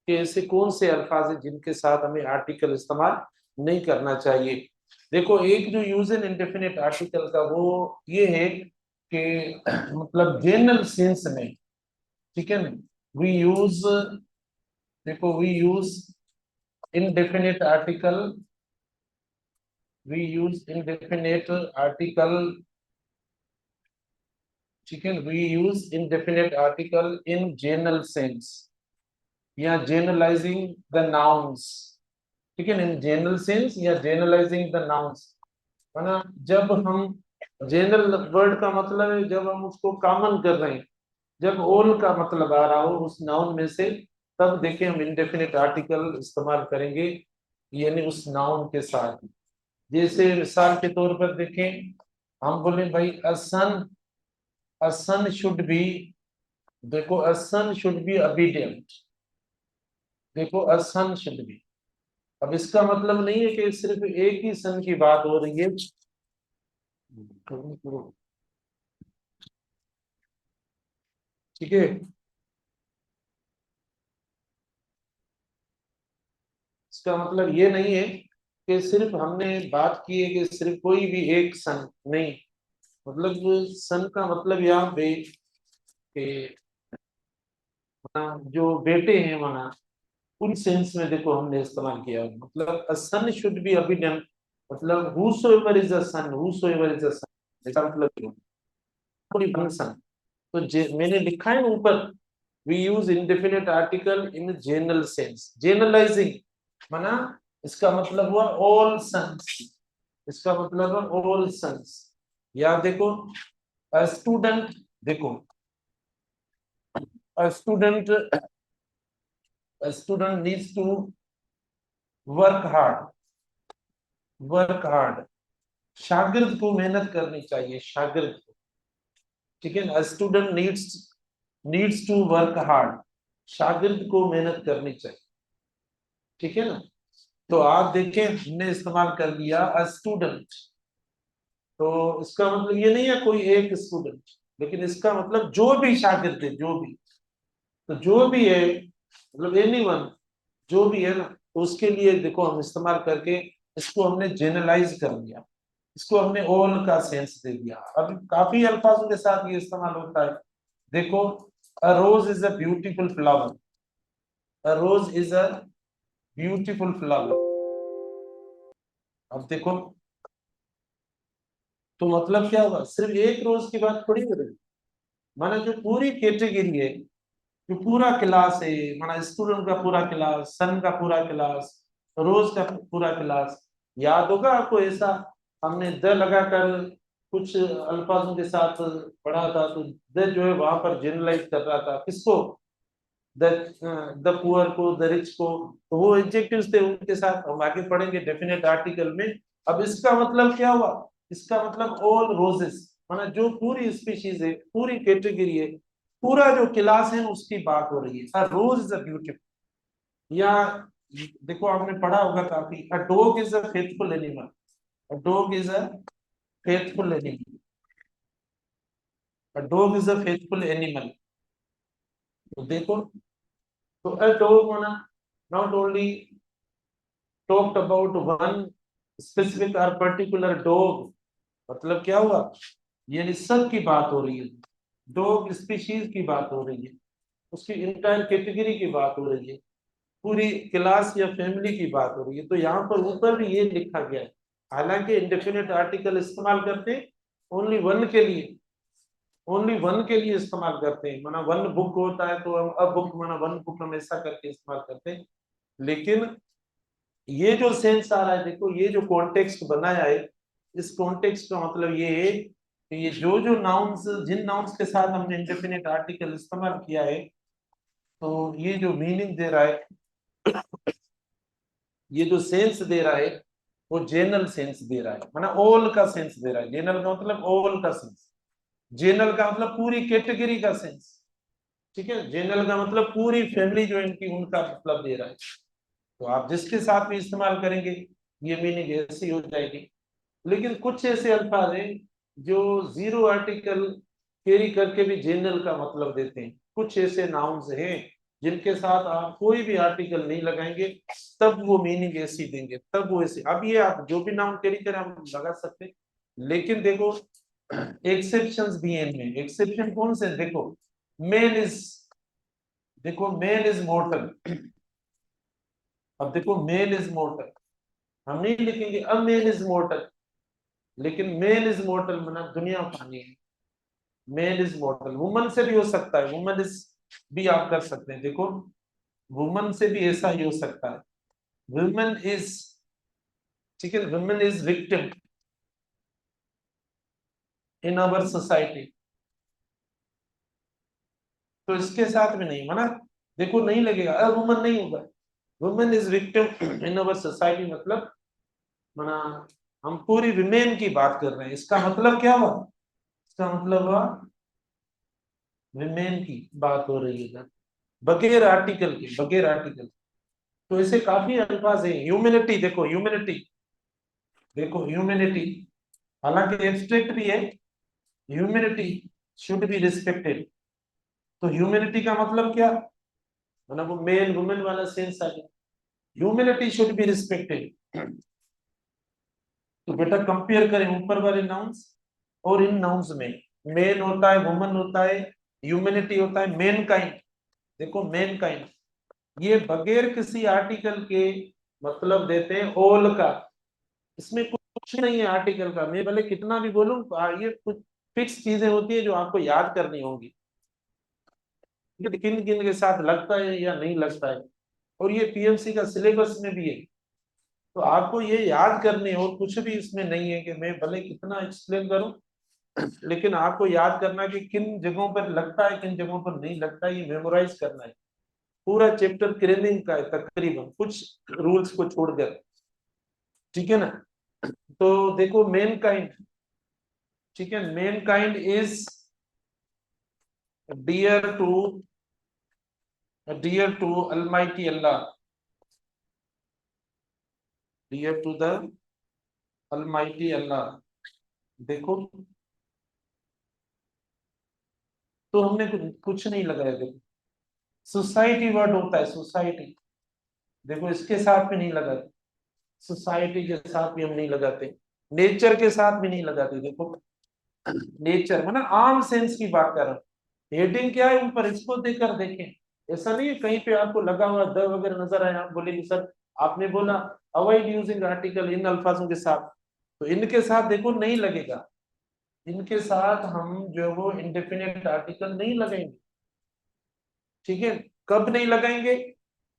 कि ऐसे कौन से अल्फाज हैं जिनके साथ हमें आर्टिकल इस्तेमाल नहीं करना चाहिए। देखो, एक जो यूज एंड इंडेफिनिट आर्टिकल का वो ये है कि मतलब जनरल सेंस में, ठीक है ना, वी यूज, देखो we use indefinite article, we use indefinite article, ठीक है, we use indefinite article in general sense या generalizing the nouns, ठीक है, इन जनरल सेंस या जनरलाइजिंग द नाउन्स, है ना। जब हम जनरल वर्ड का मतलब है जब हम उसको कॉमन कर रहे हैं, जब ऑल का मतलब आ रहा हो उस नाउन में से, तब देखिए हम इंडेफिनिट आर्टिकल इस्तेमाल करेंगे, यानी उस नाउन के साथ। जैसे मिसाल के तौर पर देखें, हम बोले भाई अ सन शुड बी, देखो अ सन शुड बी ओबीडिएंट, देखो अ सन शुड बी। अब इसका मतलब नहीं है कि सिर्फ एक ही सन की बात हो रही है, ठीक है। इसका मतलब ये नहीं है कि सिर्फ हमने बात की है कि सिर्फ कोई भी एक सन नहीं, मतलब सन का मतलब यहाँ पे कि जो बेटे हैं माना, उन सेंस में देखो हमने इस्तेमाल किया, मतलब a son should be obedient, मतलब whosoever is a son, whosoever is a son, इसका मतलब क्या, कोई वन सन। तो मैंने लिखा है ना ऊपर, we use indefinite article in general sense, generalizing माना इसका मतलब हुआ all sons, इसका मतलब है all sons। या देखो a student, देखो a student, a student needs to work hard, work hard, शागिर्द को मेहनत करनी चाहिए, शागिर्द को, ठीक है ना। Student needs to work hard, शागिर्द को मेहनत करनी चाहिए, ठीक है ना। तो आप देखें हमने इस्तेमाल कर लिया अ स्टूडेंट, तो इसका मतलब ये नहीं है कोई एक स्टूडेंट, लेकिन इसका मतलब जो भी शागिर्द है, जो भी, तो जो भी है मतलब एनीवन, जो भी है ना, तो उसके लिए देखो हम इस्तेमाल करके इसको हमने जेनरलाइज कर लिया, इसको हमने ऑल का सेंस दे दिया। अब काफी अल्फाजों के साथ ये इस्तेमाल होता है। देखो a rose is a beautiful flower, a rose is a beautiful flower. अब देखो तो मतलब क्या होगा, सिर्फ एक रोज की बात थोड़ी हो रही, माना जो पूरी कैटेगरी है, जो पूरा क्लास है, माना स्टूडेंट का पूरा क्लास, सन का पूरा क्लास, रोज का पूरा क्लास। याद होगा आपको ऐसा, हमने द लगाकर कुछ अल्फाजों के साथ पढ़ा था, तो द जो है वहां पर जनरलाइज कर रहा था किसको, द द पुअर को, द रिच को, तो वो एडजेक्टिव्स थे उनके साथ, हम आगे पढ़ेंगे डेफिनेट आर्टिकल में। अब इसका मतलब क्या हुआ, इसका मतलब ऑल रोजेस, माना जो पूरी स्पीशीज है, पूरी कैटेगरी है, पूरा जो क्लास है उसकी बात हो रही है। रोज इज अ ब्यूटीफुल, या देखो आपने पढ़ा होगा काफी, a dog is a faithful animal, a dog is a faithful animal, a dog is a faithful animal. तो देखो, तो अ डॉग माना not only talked about one specific और पर्टिकुलर डॉग, मतलब क्या हुआ, यानी सब की बात हो रही है, डॉग स्पीशीज की बात हो रही है, उसकी इंटायर कैटेगरी की बात हो रही है, पूरी क्लास या फैमिली की बात हो रही है। तो यहाँ पर ऊपर भी ये लिखा गया है, हालांकि इंडेफिनिट आर्टिकल इस्तेमाल करते हैं ओनली वन के लिए, ओनली वन के लिए इस्तेमाल करते हैं, माना वन बुक होता है तो हम अ बुक माना वन बुक हम ऐसा करके इस्तेमाल करते हैं। लेकिन ये जो सेंस आ रहा है, देखो ये जो कॉन्टेक्स्ट बनाया है, इस कॉन्टेक्स्ट का मतलब ये है कि ये जो जो नाउन्स, जिन नाउन्स के साथ हमने इंडेफिनिट आर्टिकल इस्तेमाल किया है, तो ये जो मीनिंग दे रहा है, ये जो सेंस दे रहा है, वो जनरल सेंस दे रहा है, माना ऑल का सेंस दे रहा है। जनरल का मतलब ऑल का सेंस, जनरल का मतलब पूरी कैटेगरी का सेंस, ठीक है। जनरल का मतलब पूरी फैमिली जो इनकी, उनका मतलब दे रहा है। तो आप जिसके साथ भी इस्तेमाल करेंगे ये मीनिंग ऐसी हो जाएगी। लेकिन कुछ ऐसे अल्फाज हैं जो जीरो आर्टिकल कैरी करके भी जनरल का मतलब देते हैं, कुछ ऐसे नाउन्स हैं जिनके साथ आप कोई भी आर्टिकल नहीं लगाएंगे, तब वो मीनिंग ऐसी देंगे, तब वो ऐसी। अब ये आप जो भी नाउन कैरी करें हम लगा सकते हैं, लेकिन देखो एक्सेप्शंस भी हैं इनमें। एक्सेप्शन कौन से? देखो मैन इज, देखो मैन इज मॉर्टल। अब देखो मैन इज मॉर्टल, हम नहीं लिखेंगे अब मैन इज मॉर्टल, लेकिन मैन इज मॉर्टल माना दुनिया फानी है। मैन इज मॉर्टल, वुमन से भी हो सकता है, वुमन इज भी आप कर सकते हैं। देखो वुमन से भी ऐसा ही हो सकता है, वुमन इज, ठीक है, woman is victim in our society, तो इसके साथ में नहीं माना, देखो नहीं लगेगा, अब वुमन नहीं होगा, woman is victim in our society, मतलब माना हम पूरी विमेन की बात कर रहे हैं। इसका मतलब क्या हुआ? इसका मतलब हुआ विमेन की बात हो रही है, बगैर आर्टिकल के, बगैर आर्टिकल। तो ऐसे काफी अल्फाज है। ह्यूमैनिटी, देखो ह्यूमैनिटी, देखो ह्यूमैनिटी हालांकि एब्स्ट्रैक्ट भी है, ह्यूमैनिटी शुड बी रिस्पेक्टेड। तो ह्यूमैनिटी का मतलब क्या? मतलब वो मेल वुमेन वाला सेंस आ गया, ह्यूमैनिटी शुड बी रिस्पेक्टेड। तो बेटा कंपेयर करें ऊपर वाले नाउन्स और इन नाउन्स में, मेन होता है, वुमन होता है, ह्यूमैनिटी होता है, मैन काइंड। देखो मैन काइंड ये बगैर किसी आर्टिकल के मतलब देते हैं ऑल का, इसमें कुछ नहीं है आर्टिकल का, मैं भले कितना भी बोलूं, ये कुछ फिक्स चीजें होती है जो आपको याद करनी होंगी, किन किन के साथ लगता है या नहीं लगता है, और ये पीएमसी का सिलेबस में भी है। तो आपको ये याद करने, और कुछ भी इसमें नहीं है कि मैं भले कितना एक्सप्लेन करूं, लेकिन आपको याद करना कि किन जगहों पर लगता है, किन जगहों पर नहीं लगता है, ये मेमोराइज करना है। पूरा चैप्टर क्रेनिंग का है तकरीबन, कुछ रूल्स को छोड़कर, ठीक है ना। तो देखो मेन काइंड, ठीक है, mankind is dear to, dear to almighty Allah, dear to the almighty Allah. देखो तो हमने कुछ नहीं लगाया। देखो सोसाइटी वर्ड होता है, सोसाइटी, देखो इसके साथ भी नहीं लगाते, सोसाइटी के साथ भी हम नहीं लगाते, नेचर के साथ भी नहीं लगाते। देखो नेचर मतलब आम सेंस की बात कर रहा हूँ, हेडिंग क्या है ऊपर, इसको देखकर देखें। ऐसा नहीं है कहीं पे आपको लगा हुआ द वगैरह नजर आए, आप बोलेंगे सर आपने बोला अवॉइड यूजिंग आर्टिकल इन अल्फाजों के साथ, तो इनके साथ देखो नहीं लगेगा, इनके साथ हम जो वो इंडेफिनिट आर्टिकल नहीं लगाएंगे, ठीक है। कब नहीं लगाएंगे?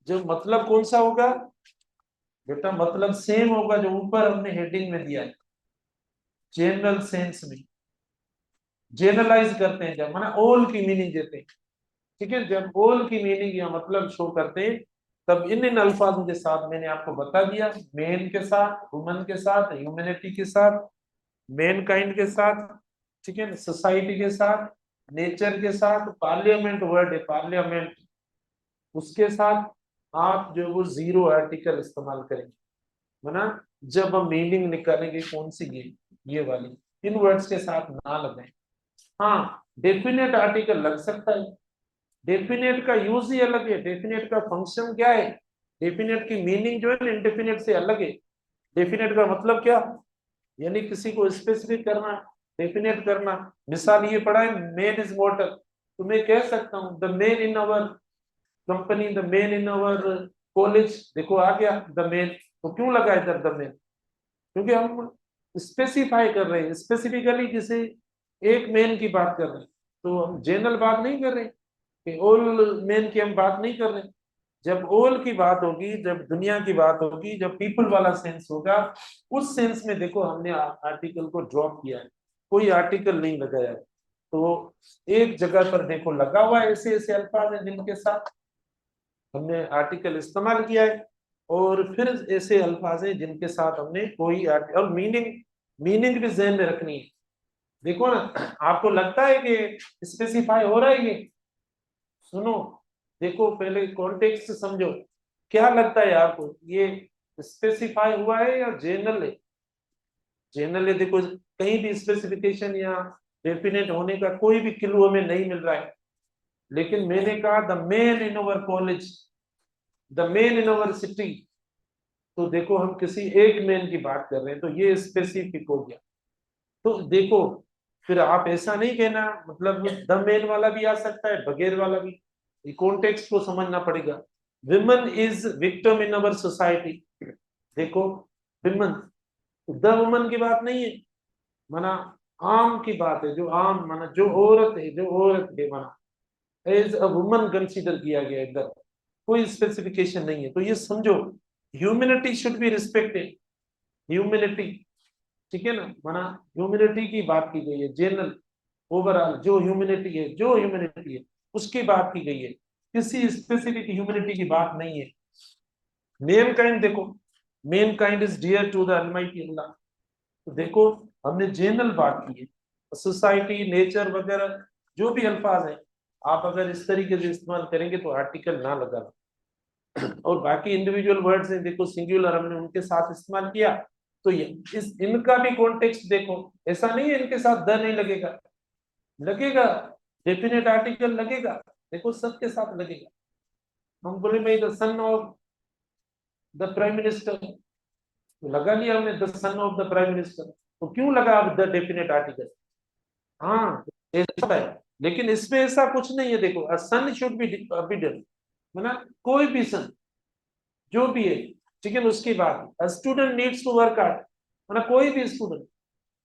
जब मतलब कौन सा होगा बेटा, मतलब सेम होगा जो ऊपर हमने हेडिंग में दिया है, जनरल सेंस में, जनरलाइज करते हैं जब, माना ऑल की मीनिंग देते हैं, ठीक है। जब ऑल की मीनिंग या मतलब शो करते हैं, तब इन इन अल्फाजों के साथ मैंने आपको बता दिया, मेन के साथ, वुमन के साथ, ह्यूमैनिटी के साथ, मैन काइंड के साथ, ठीक है, सोसाइटी के साथ, नेचर के साथ, पार्लियामेंट वर्ड है पार्लियामेंट, उसके साथ आप जो वो जीरो आर्टिकल इस्तेमाल करेंगे, वरना जब हम मीनिंग निकालेंगे कौन सी, ये वाली, इन वर्ड्स के साथ ना लगाएं। हाँ डेफिनेट आर्टिकल लग सकता है, डेफिनेट का यूज ही अलग है, डेफिनेट का फंक्शन क्या है, डेफिनेट की मीनिंग जो है ना इंडेफिनेट से अलग है। डेफिनेट का मतलब क्या, यानी किसी को स्पेसिफिक करना, डेफिनेट करना। मिसाल ये पढ़ा है मैन इज मॉर्टल, तो मैं कह सकता हूँ the man in our company, the man in our college, देखो आ गया द मैन, तो क्यों लगा इधर द मैन? क्योंकि हम स्पेसिफाई कर रहे हैं, स्पेसिफिकली किसी एक मैन की बात कर रहे हैं, तो हम जनरल बात नहीं कर रहे कि ऑल मैन की हम बात नहीं कर रहे। जब ऑल की बात होगी, जब दुनिया की बात होगी, जब पीपल वाला सेंस होगा, उस सेंस में देखो हमने आर्टिकल को ड्रॉप किया है, कोई आर्टिकल नहीं लगाया है। तो एक जगह पर देखो लगा हुआ है, ऐसे ऐसे अल्फाज हैं जिनके साथ हमने आर्टिकल इस्तेमाल किया है, और फिर ऐसे अल्फाज हैं जिनके साथ हमने कोई और मीनिंग, मीनिंग भी जहन में रखनी है। देखो ना, आपको लगता है कि स्पेसिफाई हो रहा है ये, सुनो, देखो पहले कॉन्टेक्स्ट समझो, क्या लगता है आपको ये स्पेसिफाई हुआ है या जनरल है? जनरल है, देखो कहीं भी स्पेसिफिकेशन या डेफिनेट होने का कोई भी क्लू हमें नहीं मिल रहा है, लेकिन मैंने कहा the main in our college, the main in our city, तो देखो हम किसी एक मेन की बात कर रहे हैं, तो ये स्पेसिफिक हो गया। तो देखो फिर आप ऐसा नहीं कहना, मतलब द मेन वाला भी आ सकता है, बगैर वाला भी, कॉन्टेक्स्ट को समझना पड़ेगा। Women is victim in our society, देखो विमेन, द वुमन की बात नहीं है, माना आम की बात है, जो आम माना जो औरत है, जो औरत है माना एज अ वुमन कंसीडर किया गया इधर, कोई स्पेसिफिकेशन नहीं है। तो ये समझो humanity should be respected, humanity, ठीक है ना, माना ह्यूमैनिटी की बात की गई है, जनरल ओवरऑल जो ह्यूमैनिटी है, जो ह्यूमैनिटी है उसकी बात की गई है, किसी स्पेसिफिक ह्यूमैनिटी की बात नहीं है। मेन काइंड देखो, mankind is dear to the almighty Allah, तो देखो हमने जनरल बात की है, सोसाइटी नेचर वगैरह जो भी अल्फाज है, आप अगर इस तरीके से इस्तेमाल करेंगे तो आर्टिकल ना लगा, और बाकी इंडिविजुअल वर्ड्स हैं देखो सिंगुलर हमने उनके साथ इस्तेमाल किया, तो ये इस इनका भी कॉन्टेक्स्ट देखो, ऐसा नहीं है इनके साथ द नहीं लगेगा, लगेगा, डेफिनेट आर्टिकल लगेगा, देखो सबके साथ लगेगा। हम बोले भाई the son of the prime minister, तो लगा लिया हमने the son of the prime minister, तो क्यों लगा अब द डेफिनेट आर्टिकल, हाँ ऐसा है, लेकिन इसमें ऐसा कुछ नहीं है। देखो अ सन शुड बी बिडन, मतलब कोई भी सन जो भी है, ठीक है ना, उसकी बात, a student needs to work hard, मतलब कोई भी स्टूडेंट,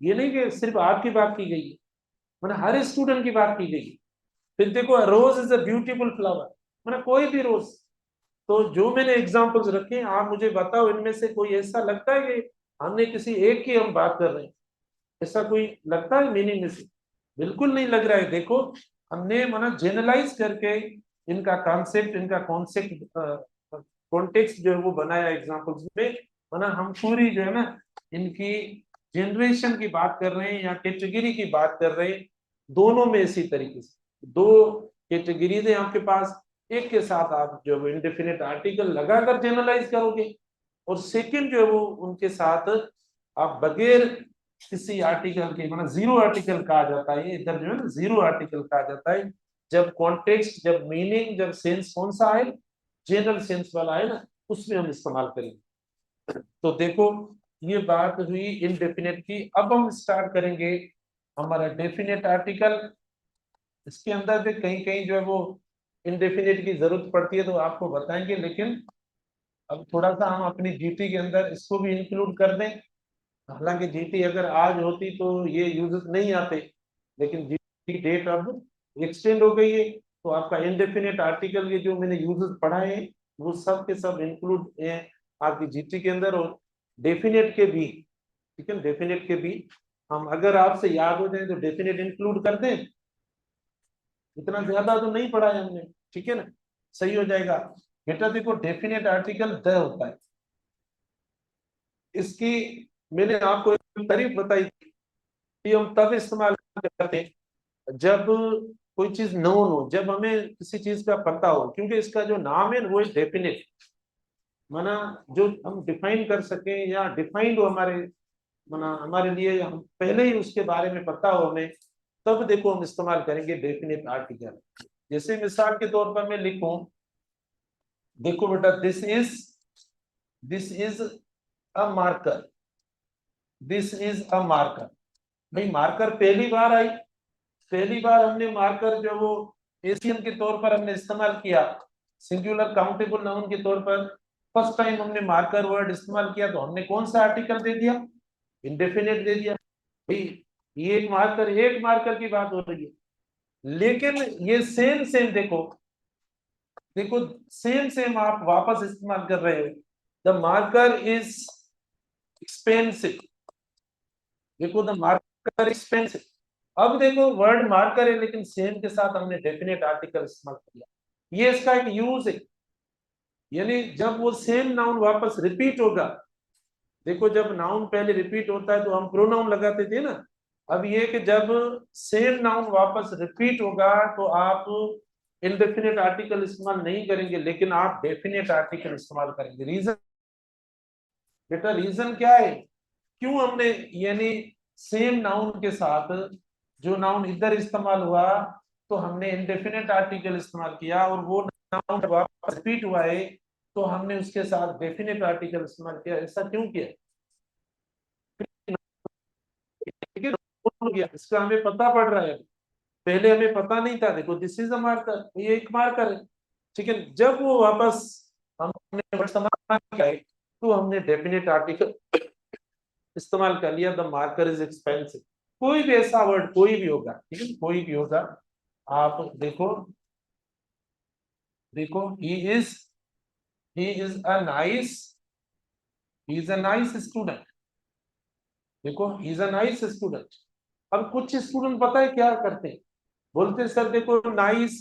ये नहीं कि सिर्फ आपकी बात की गई है, मतलब हर स्टूडेंट की बात की गई है। फिर देखो रोज इज अ ब्यूटीफुल फ्लावर, मतलब कोई भी रोज, तो जो मैंने एग्जांपल्स रखे हैं आप मुझे बताओ इनमें से कोई ऐसा लगता है कि हमने किसी एक की हम बात कर रहे हैं, ऐसा कोई लगता है मीनिंग में से, बिल्कुल नहीं लग रहा है। देखो हमने माना जनरलाइज करके इनका कॉन्सेप्ट, इनका कॉन्सेप्ट कॉन्टेक्स्ट जो है वो बनाया एग्जांपल्स में, माना हम पूरी जो है ना इनकी जनरेशन की बात कर रहे हैं या कैटेगरी की बात कर रहे हैं, दोनों में इसी तरीके से दो कैटेगरीज है आपके पास, एक के साथ आप जो है इंडेफिनिट आर्टिकल लगाकर जनरलाइज करोगे, और सेकंड जो है वो उनके साथ आप बगैर किसी आर्टिकल के, मतलब जीरो आर्टिकल कहा जाता है, इधर जो है ना जीरो आर्टिकल कहा जाता है, जब कॉन्टेक्स्ट, जब मीनिंग, जब सेंस कौन सा है, जनरल सेंस वाला है ना, उसमें हम इस्तेमाल करेंगे। तो देखो ये बात हुई इनडेफिनेट की, अब हम स्टार्ट करेंगे हमारा डेफिनेट आर्टिकल। इसके अंदर भी कहीं कहीं जो है वो इनडेफिनेट की जरूरत पड़ती है, तो आपको बताएंगे, लेकिन अब थोड़ा सा हम अपनी जीटी के अंदर इसको भी इंक्लूड कर दें। हालांकि जीटी अगर आज होती तो ये यूजेस नहीं आते, लेकिन जीटी डेट अब एक्सटेंड हो गई है, तो आपका इनडेफिनेट आर्टिकल के जो मैंने यूजेस पढ़ाए हैं वो सब के सब इंक्लूड है आपकी जीटी के अंदर, और डेफिनेट के भी, ठीक है, डेफिनेट के भी हम अगर आपसे याद हो जाए तो डेफिनेट इंक्लूड कर दें, इतना ज्यादा तो नहीं पढ़ा है हमने, ठीक है ना, सही हो जाएगा। बेटा देखो डेफिनेट आर्टिकल द होता है, इसकी मैंने आपको एक तारीफ बताई थी कि हम तब इस्तेमाल करते हैं जब कोई चीज नोन हो, जब हमें किसी चीज का पता हो, क्योंकि इसका जो नाम है वो डेफिनेट, माना जो हम डिफाइन कर सके या डिफाइंड हो हमारे, माना हमारे लिए हम पहले ही उसके बारे में पता हो हमें, तब देखो हम इस्तेमाल करेंगे डेफिनेट आर्टिकल। जैसे मिसाल के तौर पर मैं लिखूं, देखो बेटा this is a marker, this is a marker, भाई मार्कर पहली बार आई, पहली बार हमने मार्कर जो वो एशियन के तौर पर हमने इस्तेमाल किया, सिंगुलर काउंटेबल नाउन के तौर पर फर्स्ट टाइम हमने मार्कर वर्ड इस्तेमाल किया, तो हमने कौन सा आर्टिकल दे दिया, इंडेफिनेट दे दिया भाई। ये एक मार्कर की बात हो रही है, लेकिन ये सेम सेम देखो, देखो सेम सेम आप वापस इस्तेमाल कर रहे हो, द मार्कर इज एक्सपेंसिव, देखो द मार्कर एक्सपेंसिव, अब देखो वर्ड मार्कर है लेकिन सेम के साथ हमने डेफिनेट आर्टिकल इस्तेमाल किया, ये इसका एक यूज है, यानी जब वो सेम नाउन वापस रिपीट होगा, देखो जब नाउन पहले रिपीट होता है तो हम प्रोनाउन लगाते थे ना, अब ये कि जब सेम नाउन वापस रिपीट होगा तो आप इनडेफिनेट आर्टिकल इस्तेमाल नहीं करेंगे, लेकिन आप डेफिनेट आर्टिकल इस्तेमाल करेंगे। रीजन बेटा, रीजन क्या है, क्यों हमने, यानी सेम नाउन के साथ जो नाउन इधर इस्तेमाल हुआ तो हमने इंडेफिनेट आर्टिकल इस्तेमाल किया, और वो नाउन वापस रिपीट हुआ है तो हमने उसके साथ डेफिनेट आर्टिकल इस्तेमाल किया। ऐसा क्यों किया? ठीक है, इसका हमें पता पड़ रहा है, पहले हमें पता नहीं था। देखो दिस इज अ मार्कर, ये एक मार्कर है, ठीक है। जब वो वापस हमने वर्ड इस्तेमाल किया है, तो हमने डेफिनेट आर्टिकल इस्तेमाल कर लिया, द मार्कर इज एक्सपेंसिव। कोई भी ऐसा वर्ड कोई भी होगा, ठीक है, कोई भी होगा, आप देखो, देखो he is a nice, he is a nice student. देखो he is a nice student. अब कुछ स्टूडेंट पता है क्या करते हैं, बोलते हैं सर देखो नाइस,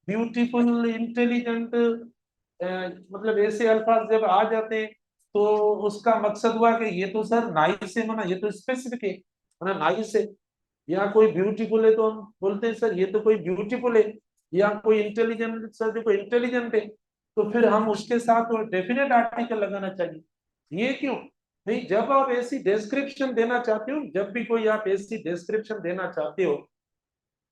ब्यूटीफुल, इंटेलिजेंट, मतलब ऐसे अल्फाज जब आ जाते हैं तो उसका मकसद हुआ कि ये तो सर नाइस है, माना ये तो स्पेसिफिक है, माना नाइस है। या कोई ब्यूटीफुल है तो हम बोलते हैं सर ये तो कोई ब्यूटीफुल है। या कोई इंटेलिजेंट, सर देखो इंटेलिजेंट है, तो फिर हम उसके साथ डेफिनेट आर्टिकल लगाना चाहिए। ये क्यों? नहीं, जब आप ऐसी डिस्क्रिप्शन देना चाहते हो, जब भी कोई आप ऐसी डिस्क्रिप्शन देना चाहते हो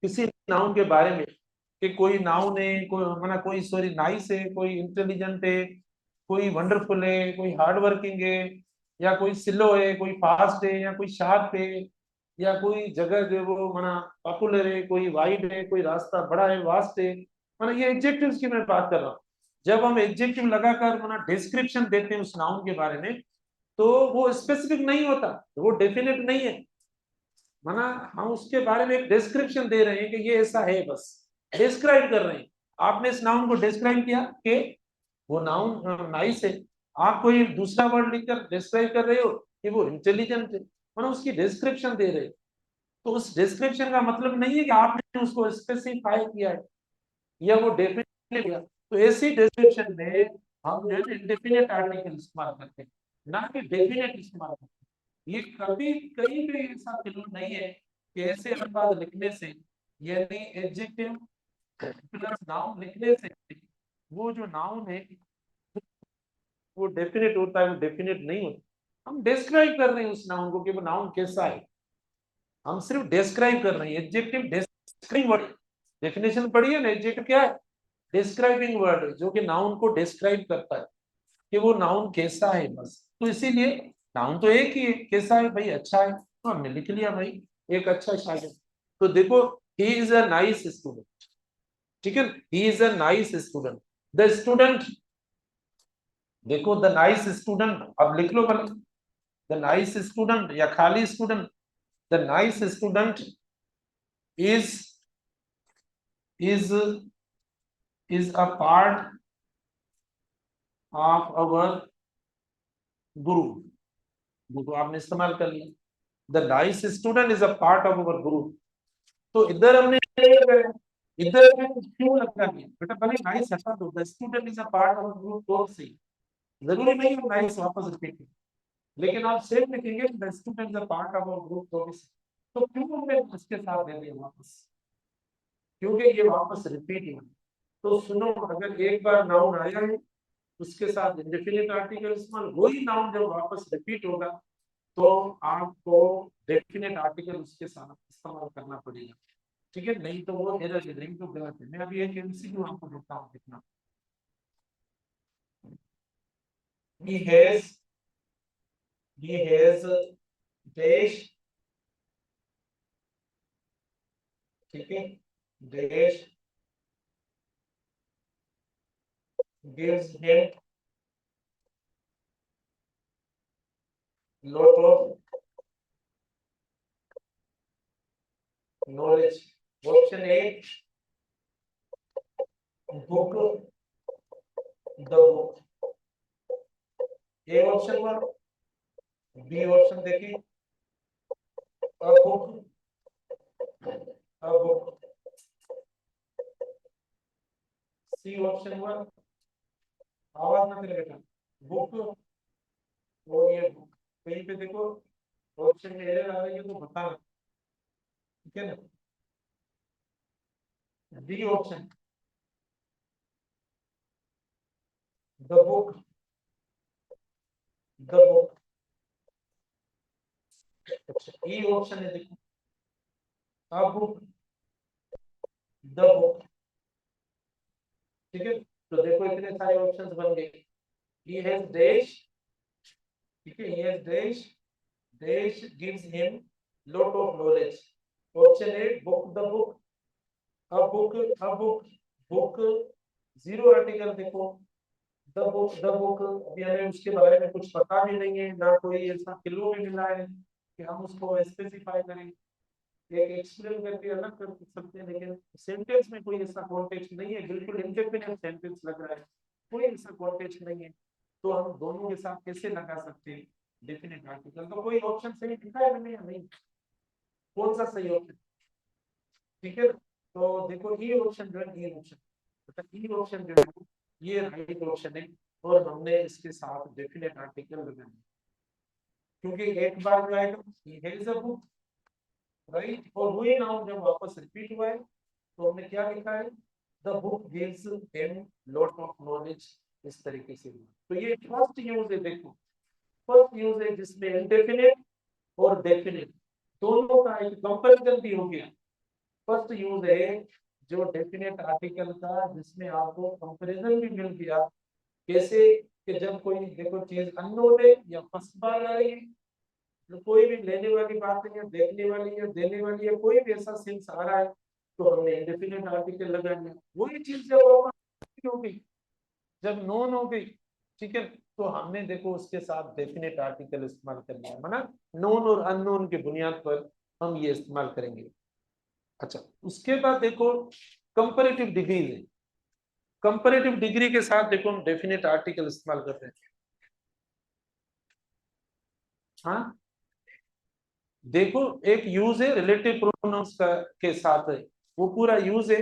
किसी नाउन के बारे में, कि कोई नाउन है, कोई माना कोई सॉरी नाइस है, कोई इंटेलिजेंट है, कोई वंडरफुल है, कोई हार्ड वर्किंग है, या कोई स्लो है, कोई फास्ट है, या कोई शार्प है, या कोई जगह जो वो माना पॉपुलर है, कोई वाइड है, कोई रास्ता बड़ा है, वास्ट है, माना ये एडजेक्टिव्स की मैं बात कर रहा हूँ। जब हम एडजेक्टिव लगाकर माना डिस्क्रिप्शन देते हैं उस नाउन के बारे में, तो वो स्पेसिफिक नहीं होता, वो डेफिनेट नहीं है, माना हम उसके बारे में एक डिस्क्रिप्शन दे रहे हैं कि ये ऐसा है, बस डिस्क्राइब कर रहे हैं। आपने इस नाउन को डिस्क्राइब किया कि वो नाउन नाइस है, आप कोई दूसरा वर्ड लिखकर डिस्क्राइब कर रहे हो कि वो इंटेलिजेंट है, माना उसकी डिस्क्रिप्शन दे रहे हो। तो उस डिस्क्रिप्शन का मतलब नहीं है कि आपने उसको स्पेसिफाई किया है या वो डेफिनेट किया। तो ऐसी डिस्क्रिप्शन में हम जो है इंडेफिनेट आर्टिकल इस्तेमाल करते हैं, ना कि डेफिनेट इस्तेमाल करते हैं। ये कभी कहीं भी ऐसा फिल्म नहीं है कि ऐसे अल्फाज लिखने से, यानी एडजेक्टिव प्लस नाउन लिखने से वो जो नाउन है वो डेफिनेट होता है, वो डेफिनेट नहीं होता। हम डिस्क्राइब कर रहे हैं उस नाउन को कि वो नाउन कैसा है, हम सिर्फ डिस्क्राइब कर रहे हैं। एडजेक्टिव डिस्क्राइबिंग वर्ड, डेफिनेशन पढ़ी है ना, एडजेक्टिव क्या है? डिस्क्राइबिंग वर्ड, जो कि नाउन को डिस्क्राइब करता है कि वो नाउन कैसा है, बस। तो इसीलिए नाउन तो एक ही है, कैसा है भाई, अच्छा है, तो हमने लिख लिया भाई एक अच्छा शागिर्द। तो देखो he is a nice student, ठीक है, ही is a nice student. The student, देखो द नाइस स्टूडेंट, अब लिख लो भले, द नाइस स्टूडेंट या खाली student, the nice student is is is a part of our group. देखो आपने इस्तेमाल कर लिया, the nice student is a part of our group. तो इधर हमने इधर क्यों लगा दिया बेटा, भले नाइस हटा दो, the student is a part of group तो सही, जरूरी नहीं है नाइस वापस रिपीट, लेकिन आप सेम लिखेंगे the student is a part of our group तो भी सही। तो क्यों हमने उसके साथ दे दिया वापस, क्योंकि ये वापस रिपीट है। तो सुनो, अगर एक बार नाउन आया है उसके साथ इंडेफिनिट आर्टिकल इस्तेमाल, वही नाउन जब वापस रिपीट होगा तो आपको डेफिनेट आर्टिकल उसके साथ इस्तेमाल करना पड़ेगा, ठीक है, नहीं तो वो एरर दे देंगे, तो गलत है। मैं अभी एक एमसीक्यू आपको देता हूँ, देखना। he has he has dash, ठीक है, dash gives him lot of knowledge। Option A, book, the book। A option पर, बी ऑप्शन देखिए, a book, a book। C option पर, आवाज ना करे बेटा, बुक, और ये बुक। कहीं पे देखो ऑप्शन में एरर आ रही है तो बताना, ठीक है ना। D option, the book, the book. E option है देखो, a book, द बुक। ठीक है, तो देखो इतने सारे ऑप्शंस बन गए। ही हैज डैश, ठीक है, he has dash, dash gives him lot of knowledge। Option a book the book, a book, a book, book, zero article देखो, द बुक, द बुक, अभी हमें उसके बारे में कुछ पता भी नहीं है, ना कोई ऐसा क्लू भी मिला है कि हम उसको स्पेसिफाई करें, एक एक्सप्लेन करके अलग कर सकते हैं, लेकिन सेंटेंस में कोई ऐसा कॉन्टेक्स्ट नहीं है, बिल्कुल इंडेफिनिट सेंटेंस लग रहा है, कोई ऐसा कॉन्टेक्स्ट नहीं है, तो हम दोनों के साथ कैसे लगा सकते हैं डेफिनेट आर्टिकल? तो कोई ऑप्शन सही दिखा है मैंने या नहीं? कौन सा सही ऑप्शन? ठीक है, तो देखो ये ऑप्शन जो है, ये ऑप्शन, मतलब ये ऑप्शन जो है ये राइट ऑप्शन है, और हमने इसके साथ डेफिनेट आर्टिकल लगाया, क्योंकि एक बार जो आएगा ये है अ बुक, राइट, और वही नाउन जब वापस रिपीट हुआ है तो हमने क्या लिखा है, the book gives him lot of knowledge, इस तरीके से। तो ये फर्स्ट यूज है, देखो फर्स्ट यूज है जिसमें इंडेफिनिट और डेफिनिट दोनों का एक कंपैरिजन भी हो गया। फर्स्ट यूज है जो डेफिनेट आर्टिकल का, जिसमें आपको कंपैरिजन भी मिल गया, कैसे कि जब कोई देखो चीज अननोन है या फर्स्ट बार आ रही है, तो कोई भी लेने वाली बात नहीं है, देखने वाली है, देने वाली है, कोई भी ऐसा सेंस आ रहा है तो हमने इंडेफिनिट आर्टिकल लगा दिया। वही चीज जब हो गई, जब नोन हो गई, ठीक है, तो हमने देखो उसके साथ डेफिनेट आर्टिकल इस्तेमाल कर लिया, माना नोन और अननोन की बुनियाद पर हम ये इस्तेमाल करेंगे। अच्छा, उसके बाद देखो कंपैरेटिव डिग्री है, कंपैरेटिव डिग्री के साथ देखो हम डेफिनेट आर्टिकल इस्तेमाल करते हैं। हाँ, देखो एक यूज है रिलेटिव प्रोनाउंस का के साथ है, वो पूरा यूज है,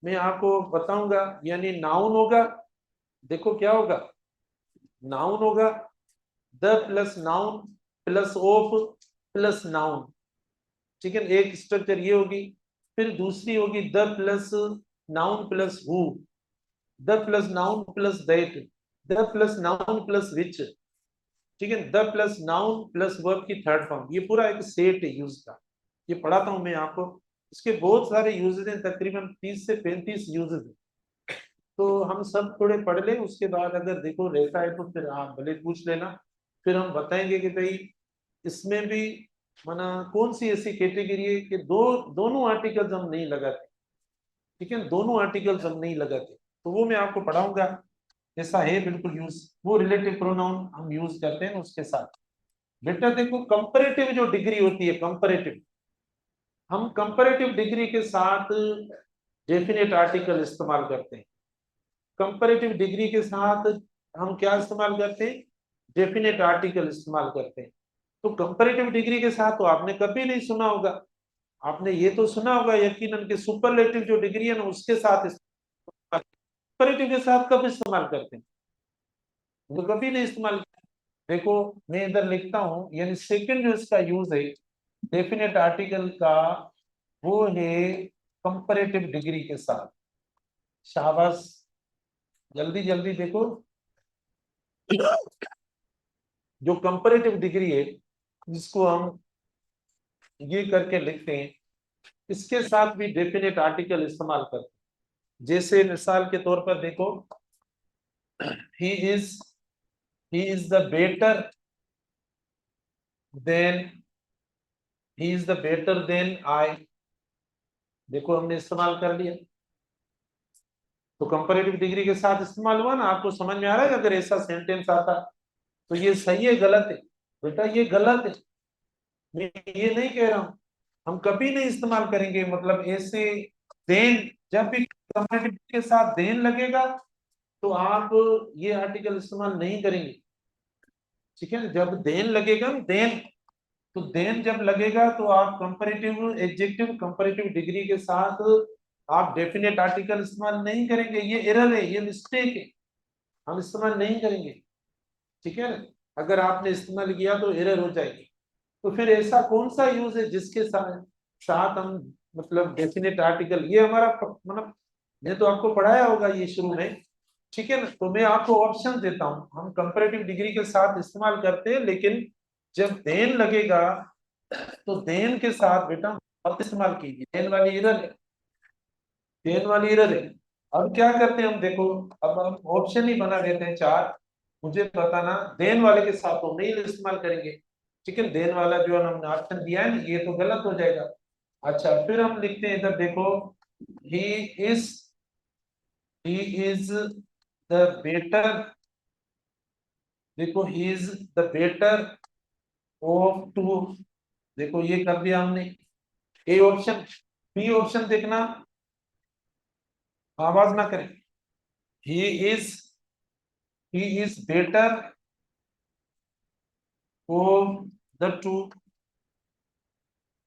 मैं आपको बताऊंगा, यानी नाउन होगा, देखो क्या होगा, नाउन होगा, the plus noun plus of plus noun, ठीक है, एक स्ट्रक्चर ये होगी। फिर दूसरी होगी the plus noun plus who, the plus noun plus that, the plus noun plus which, ठीक है, the plus noun plus verb की थर्ड फॉर्म, ये पूरा एक सेट है यूज का, ये पढ़ाता हूं मैं आपको। इसके बहुत सारे यूजेस हैं, तकरीबन 30 से 35 यूजेस हैं, तो हम सब थोड़े पढ़ लें, उसके बाद अगर देखो रहता है तो फिर आप भले पूछ लेना, फिर हम बताएंगे कि भाई इसमें भी माना कौन सी ऐसी कैटेगरी है कि दोनों आर्टिकल्स हम नहीं लगाते, ठीक है, दोनों आर्टिकल्स हम नहीं लगाते, तो वो मैं आपको पढ़ाऊंगा, ऐसा है बिल्कुल यूज, वो रिलेटिव प्रोनाउन हम यूज करते हैं उसके साथ। बेटा देखो कंपैरेटिव जो डिग्री होती है, कंपैरेटिव, हम कंपैरेटिव डिग्री के साथ डेफिनेट आर्टिकल इस्तेमाल करते हैं, कंपैरेटिव डिग्री के साथ हम क्या इस्तेमाल करते हैं, डेफिनेट आर्टिकल इस्तेमाल करते हैं। तो कंपैरेटिव डिग्री के साथ तो आपने कभी नहीं सुना होगा, आपने ये तो सुना होगा यकीनन कि सुपरलेटिव जो डिग्री है ना उसके साथ, कंपैरेटिव के साथ कब इस्तेमाल करते हैं, तो कभी नहीं इस्तेमाल। देखो मैं इधर लिखता हूं, यानी सेकंड जो इसका यूज है डेफिनेट आर्टिकल का, वो है कंपैरेटिव डिग्री के साथ। शाबाश, जल्दी जल्दी देखो, जो कंपैरेटिव डिग्री है जिसको हम ये करके लिखते हैं, इसके साथ भी डेफिनेट आर्टिकल इस्तेमाल करते हैं। जैसे मिसाल के तौर पर देखो, he is, he is the better than, he is the better than I, देखो हमने इस्तेमाल कर लिया, तो कंपैरेटिव डिग्री के साथ इस्तेमाल हुआ ना, आपको समझ में आ रहा है अगर ऐसा सेंटेंस आता तो ये सही है गलत है? बेटा ये गलत है, मैं ये नहीं कह रहा हूं, हम कभी नहीं इस्तेमाल करेंगे, मतलब ऐसे देन, जब भी कंपैरेटिव के साथ देन लगेगा तो आप ये आर्टिकल इस्तेमाल नहीं करेंगे, ठीक है, जब देन लगेगा ना, देन, तो देन जब लगेगा तो आप कंपैरेटिव एडजेक्टिव कंपैरेटिव डिग्री के साथ आप डेफिनेट आर्टिकल इस्तेमाल नहीं करेंगे, ये एरर है, ये मिस्टेक है, हम इस्तेमाल नहीं करेंगे, ठीक है ना, अगर आपने इस्तेमाल किया तो एरर हो जाएगी। तो फिर ऐसा कौन सा यूज है जिसके साथ साथ हम मतलब डेफिनेट आर्टिकल, ये हमारा मतलब मैं तो आपको पढ़ाया होगा ये शुरू में, ठीक है ना, तो मैं आपको ऑप्शन देता हूं, हम कंपैरेटिव डिग्री के साथ इस्तेमाल करते हैं, लेकिन जब देन लगेगा तो देन के साथ बेटा मत इस्तेमाल कीजिए, देन वाली इधर है, देन वाली एरर है। अब क्या करते हैं हम, देखो अब हम ऑप्शन ही बना देते हैं चार, मुझे बताना देन वाले के साथ हम नहीं इस्तेमाल करेंगे। ठीक है, देन वाला जो हमने ऑप्शन दिया है ना, ये तो गलत हो जाएगा। अच्छा फिर हम लिखते हैं इधर देखो, he is he is the better, देखो he is the better of to, देखो ये कर दिया हमने ए ऑप्शन। बी ऑप्शन देखना, आवाज ना करें, he is he is better of the two,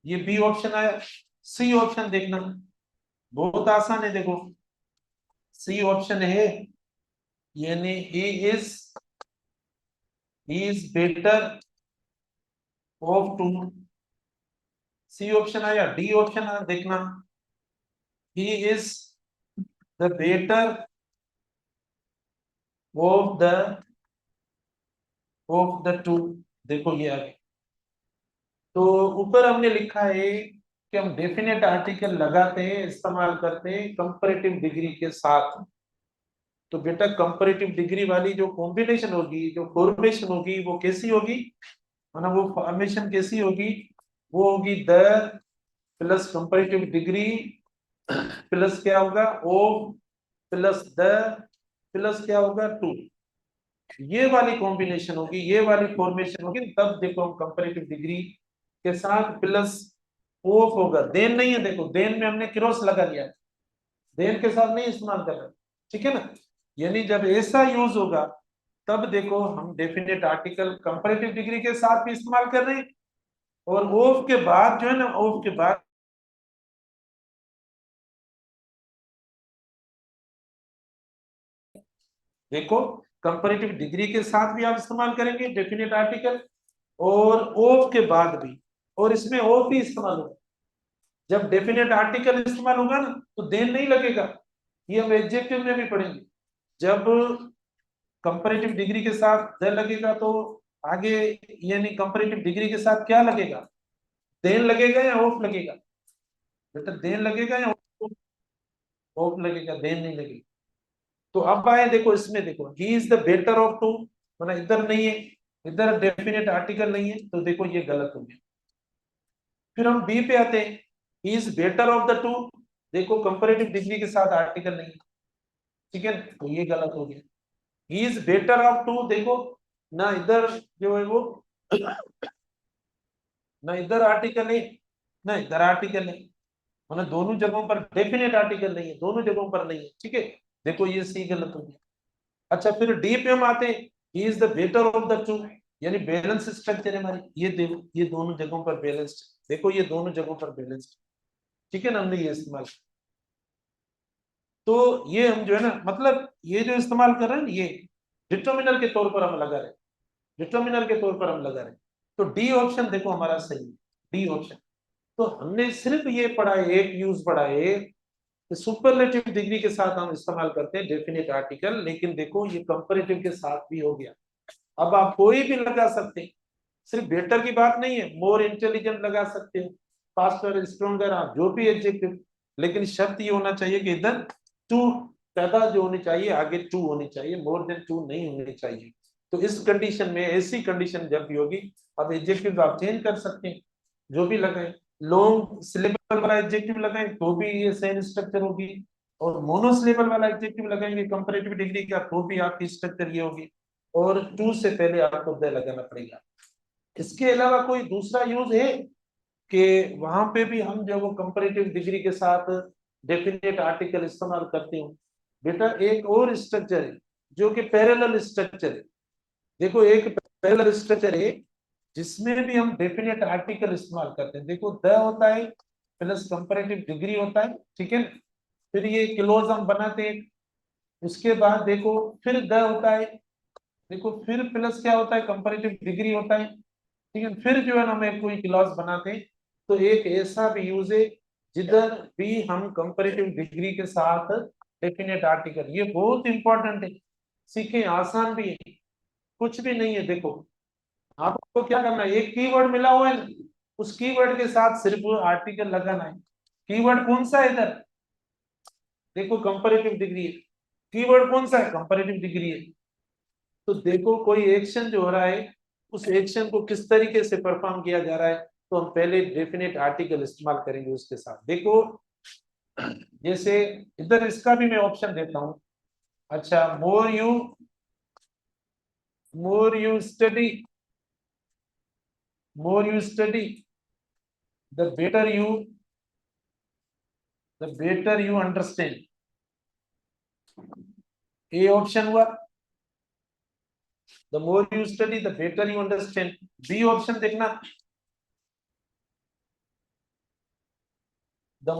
ये बी ऑप्शन आया। सी ऑप्शन देखना, बहुत आसान है, देखो सी ऑप्शन है, यानी he is better of two, C option आया। डी ऑप्शन आया, देखना he is the better of the two, देखो ये आ गया। तो ऊपर हमने लिखा है कि हम डेफिनेट आर्टिकल लगाते हैं, इस्तेमाल करते हैं कंपैरेटिव डिग्री के साथ। तो बेटा कंपैरेटिव डिग्री वाली जो कॉम्बिनेशन होगी, जो फॉर्मेशन होगी, वो कैसी होगी, मतलब वो फॉर्मेशन कैसी होगी, वो होगी the plus comparative degree plus क्या होगा ओ प्लस द प्लस क्या होगा टू, ये वाली कॉम्बिनेशन होगी, ये वाली फॉर्मेशन होगी, तब देखो हम कंपैरेटिव डिग्री के साथ प्लस ऑफ होगा। देन नहीं है, देखो देन में हमने क्रॉस लगा दिया, देन के साथ नहीं इस्तेमाल कर रहे। ठीक है ना, यानी जब ऐसा यूज होगा तब देखो हम डेफिनेट आर्टिकल कंपैरेटिव डिग्री के साथ भी इस्तेमाल कर रहे हैं, और ऑफ के बाद जो है ना, ऑफ के बाद देखो कंपैरेटिव डिग्री के साथ भी आप इस्तेमाल करेंगे डेफिनेट आर्टिकल, और ऑफ के बाद भी, और इसमें ऑफ ही इस्तेमाल होगा। जब डेफिनेट आर्टिकल इस्तेमाल होगा ना तो देन नहीं लगेगा, ये हम एडजेक्टिव में भी पढ़ेंगे। जब कंपैरेटिव डिग्री के साथ द लगेगा तो आगे, यानी कंपैरेटिव डिग्री के साथ क्या लगेगा, देन लगेगा या ऑफ लगेगा, बेटा देन लगेगा या ऑफ लगेगा, देन नहीं लगेगा। तो अब आए देखो इसमें, देखो he is the better of two, मतलब इधर नहीं है, इधर डेफिनेट आर्टिकल नहीं है, तो देखो ये गलत हो गया। फिर हम बी पे आते हैं, ही is better of the two, देखो कंपैरेटिव डिग्री के साथ आर्टिकल नहीं है। ठीक है, तो ये गलत हो गया। He is better of to, देखो ना इधर जो है वो ना इधर आर्टिकल है ना इधर आर्टिकल है, मतलब दोनों जगहों पर डेफिनेट आर्टिकल नहीं है, दोनों जगहों पर नहीं है। ठीक है, देखो ये सी गलत हो गया। अच्छा फिर डी पे हम आते हैं, ही is the better of the to, यानी बैलेंस स्ट्रक्चर है हमारी, ये देखो ये दोनों जगहों पर बैलेंस्ड, देखो ये दोनों जगहों पर बैलेंस्ड। ठीक है ना, हमने ये इस्तेमाल, तो ये हम जो है ना, मतलब ये जो इस्तेमाल कर रहे हैं ये डिटर्मिनर के तौर पर हम लगा रहे हैं, डिटर्मिनर के तौर पर हम लगा रहे हैं। तो डी ऑप्शन देखो हमारा सही है, डी ऑप्शन। तो हमने सिर्फ ये पढ़ा है, एक यूज पढ़ा है कि सुपरलेटिव डिग्री के साथ हम इस्तेमाल करते हैं डेफिनेट आर्टिकल, लेकिन देखो ये कंपैरेटिव के साथ भी हो गया। अब आप कोई भी लगा सकते हैं, सिर्फ बेटर की बात नहीं है, मोर इंटेलिजेंट लगा सकते हो, फास्टर स्ट्रोंगर, आप जो भी एडजेक्टिव, लेकिन शर्त ये होना चाहिए कि इधर टू ज्यादा जो होनी चाहिए, आगे टू होनी चाहिए, मोर देन टू नहीं होनी चाहिए। तो इस कंडीशन में, ऐसी कंडीशन जब भी होगी, अब एडजेक्टिव आप चेंज कर सकते हैं, जो भी लगाए, लॉन्ग सिलेबल वाला एडजेक्टिव लगाएं तो भी ये सेम स्ट्रक्चर होगी, और मोनोसिलेबल वाला एडजेक्टिव लगाएंगे कंपैरेटिव डिग्री का तो भी आपकी स्ट्रक्चर ये होगी, और टू से पहले आपको द लगाना पड़ेगा। इसके अलावा कोई दूसरा यूज है कि वहां पे भी हम जो वो कंपैरेटिव डिग्री के साथ डेफिनेट आर्टिकल इस्तेमाल करते हो, बेटा एक और स्ट्रक्चर है जो कि पैरेलल स्ट्रक्चर है। देखो एक पैरेलल स्ट्रक्चर है जिसमें भी हम डेफिनेट आर्टिकल इस्तेमाल करते हैं, देखो द होता है प्लस कंपैरेटिव डिग्री होता है। ठीक है, फिर ये क्लोज हम बनाते हैं, उसके बाद देखो फिर द होता है, देखो फिर प्लस क्या होता है, कंपैरेटिव डिग्री होता है। ठीक है, फिर जो है ना हम एक कोई क्लॉज बनाते हैं। तो एक ऐसा भी यूज है जिधर भी हम कंपैरेटिव डिग्री के साथ डेफिनेट आर्टिकल, ये बहुत इंपॉर्टेंट है, सीखे, आसान भी है, कुछ भी नहीं है। देखो आपको क्या करना है, एक कीवर्ड मिला हुआ है ना, उस कीवर्ड के साथ सिर्फ आर्टिकल लगाना है। कीवर्ड कौन सा है इधर, देखो कंपैरेटिव डिग्री है, कीवर्ड कौन सा है, कंपैरेटिव डिग्री है। तो देखो कोई एक्शन जो हो रहा है उस एक्शन को किस तरीके से परफॉर्म किया जा रहा है, तो हम पहले डेफिनेट आर्टिकल इस्तेमाल करेंगे उसके साथ। देखो जैसे इधर इसका भी मैं ऑप्शन देता हूं। अच्छा, more you study, more you study the better you understand, A option हुआ। The more you study the better you understand, B option देखना, द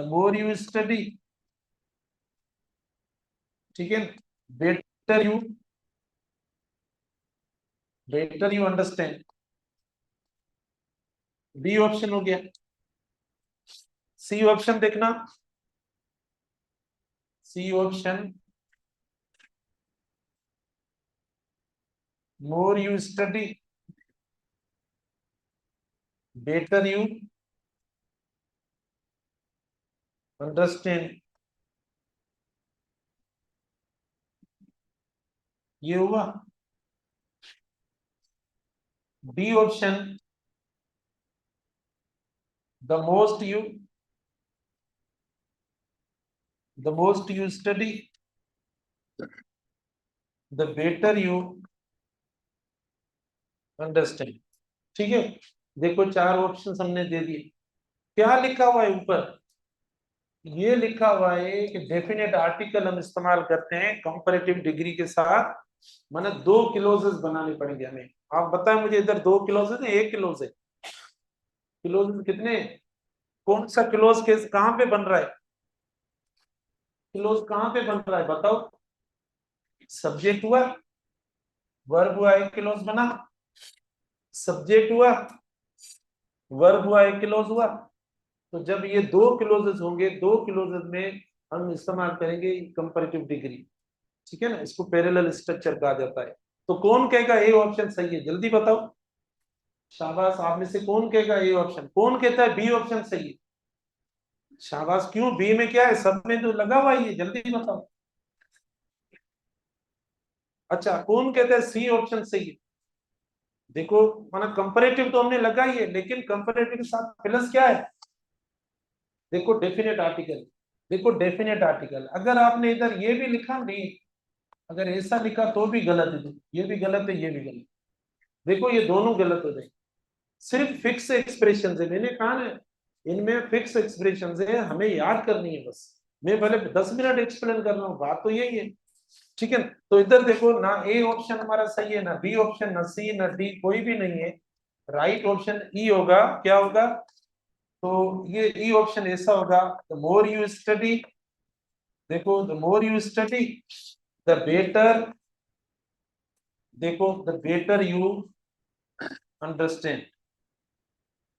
मोर यू स्टडी, ठीक है, better you understand, B option हो गया। C option देखना, C option, more you study better you understand, ये हुआ। D option, the most you study the better you understand, ठीक है। देखो चार ऑप्शन हमने दे दिए। क्या लिखा हुआ है ऊपर, ये लिखा हुआ है कि डेफिनेट आर्टिकल हम इस्तेमाल करते हैं कंपैरेटिव डिग्री के साथ, माने दो क्लोजेस बनाने पड़ेंगे हमें। आप बताएं मुझे, इधर दो क्लोजेस है, एक क्लोज है, क्लोज कितने, कौन सा क्लोज केस कहां पे बन रहा है, क्लोज कहां पे बन रहा है बताओ। सब्जेक्ट हुआ, वर्ब हुआ, एक क्लोज बना, सब्जेक्ट हुआ, वर्ब हुआ, एक क्लोज हुआ। तो जब ये दो क्लोजेस होंगे, दो क्लोजेस में हम इस्तेमाल करेंगे कंपैरेटिव डिग्री, ठीक है ना, इसको पैरेलल स्ट्रक्चर कहा जाता है। तो कौन कहेगा ए ऑप्शन सही है, जल्दी बताओ। शाबाश, आप में से कौन कहेगा ए ऑप्शन, कौन कहता है बी ऑप्शन सही है। शाबाश, क्यों, बी में क्या है, सब में तो लगा हुआ ही है, जल्दी बताओ। अच्छा, कौन कहता है सी ऑप्शन सही है। देखो माना कंपैरेटिव तो हमने लगा ही है, लेकिन कंपैरेटिव के साथ प्लस क्या है, देखो डेफिनेट आर्टिकल। देखो डेफिनेट आर्टिकल, अगर आपने इधर ये भी लिखा नहीं, अगर ऐसा लिखा तो भी गलत है, ये भी गलत है, ये भी गलत। देखो ये दोनों गलत हो जाए। सिर्फ फिक्स एक्सप्रेशन है, मैंने कहा ना इनमें फिक्स एक्सप्रेशन है, हमें याद करनी है बस। मैं पहले 10 मिनट एक्सप्लेन कर रहा हूँ, बात तो यही है, ठीक है। तो इधर देखो ना, ए ऑप्शन हमारा सही है, ना बी ऑप्शन, ना सी, ना डी, कोई भी नहीं है। राइट ऑप्शन ई होगा, क्या होगा, तो ये ई ऑप्शन ऐसा होगा, द मोर यू स्टडी, देखो the more you study the better, देखो द बेटर यू अंडरस्टैंड।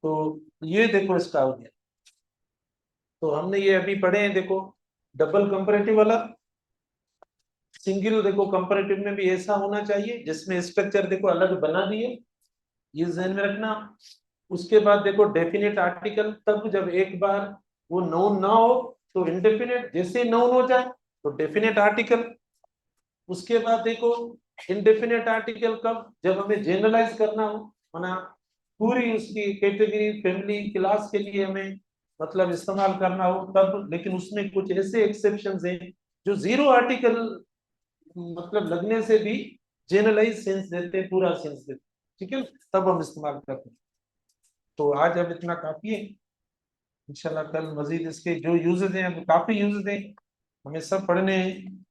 तो ये देखो इसका हो गया। तो हमने ये अभी पढ़े हैं, देखो डबल कंपैरेटिव वाला, सिंगल, देखो कंपैरेटिव में भी ऐसा होना चाहिए जिसमें स्ट्रक्चर देखो अलग बना दिए, ये ध्यान में रखना। उसके बाद देखो डेफिनेट आर्टिकल, तब जब एक बार वो नाउन ना हो तो इंडेफिनेट, जैसे नाउन हो जाए तो डेफिनेट आर्टिकल। उसके बाद देखो इंडेफिनेट आर्टिकल कब, जब हमें जनरलाइज करना हो, माना पूरी उसकी कैटेगरी, फैमिली, क्लास के लिए हमें मतलब इस्तेमाल करना हो तब। लेकिन उसमें कुछ ऐसे एक्सेप्शंस हैं जो जीरो आर्टिकल मतलब लगने से भी जनरलाइज सेंस देते हैं, पूरा सेंस देते हैं, ठीक है, तब हम इस्तेमाल करते हैं। तो आज अब इतना काफी है, इंशाल्लाह कल मजीद इसके जो यूजेस हैं, अब काफी यूजेस हैं, हमें सब पढ़ने हैं।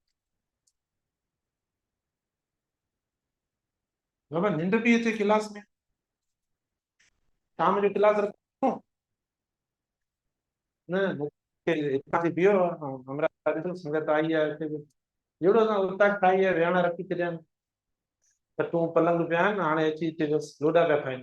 बाबा नींद भी थे क्लास में, शाम में जो क्लास रखो ને કે એકાથી બીઓ हमरा સાથે સંગત આવી જાય છે એવડો ના ઉતાક થાય વેણા રખી કર્યા તો તું પલંગ પ્યાન આણે એચી તે જોડા બેઠા